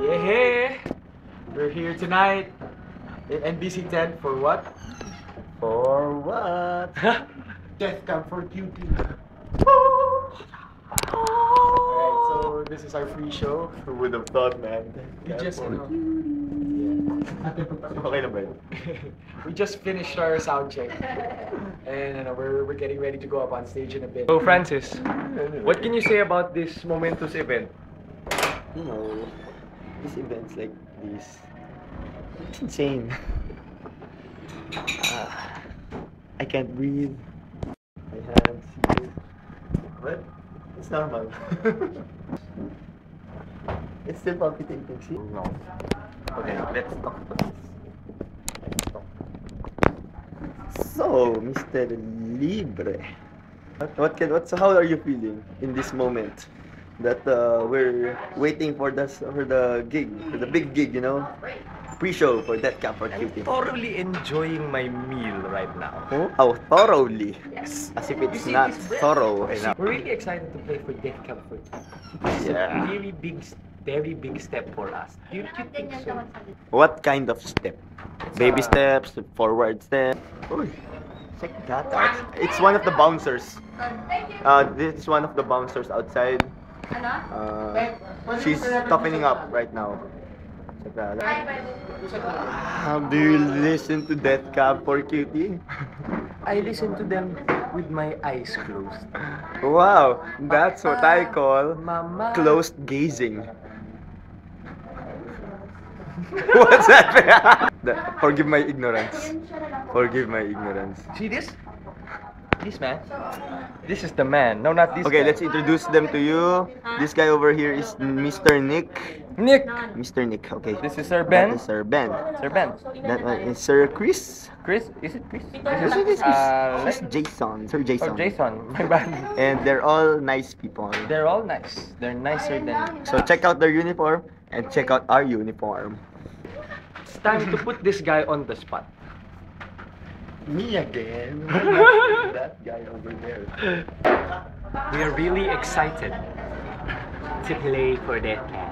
Yeah, we're here tonight in NBC 10 for what? For what? Death Camp for Cutie. Alright, so this is our free show. Who would have thought, man? We just, Okay na ba yun? we just finished our sound check, and we're getting ready to go up on stage in a bit. So Francis, what can you say about this momentous event? You know, these events like this, it's insane. I can't breathe. My hands, but it's normal. It's still palpitating, see? No. Okay, let's talk about this. So, Mr. Libre, so how are you feeling in this moment that we're waiting for the gig, for the big gig, you know, pre-show for Death Camp for I'm Cutie? thoroughly enjoying my meal right now. Oh, how thoroughly? Yes. As if it's not thorough enough. We're really excited to play for Death Camp for Cutie. It's Yeah. a very big step for us. Do you think so? What kind of step? Baby steps, forward step. Uy, check that out. It's one of the bouncers. This is one of the bouncers outside. She's toughening up right now. Check that out. Do you listen to Death Camp for Cutie? I listen to them with my eyes closed. Wow, that's what I call Mama. closed gazing. What's that? Forgive my ignorance. Forgive my ignorance. See this? This man? This is the man. No, not this Okay, guy. let's introduce them to you. This guy over here is Mr. Nick. Nick! Mr. Nick, okay. This is Sir Ben. That is Sir Ben. Sir Ben. That one is Sir Chris. Chris? Is it Chris? This is Alex? Jason. Sir Jason. Or Jason. My bad. And they're all nice people. They're all nice. They're nicer than... So check out their uniform and check out our uniform. It's time to put this guy on the spot. Me again. That guy over there. We are really excited to play for Death Camp.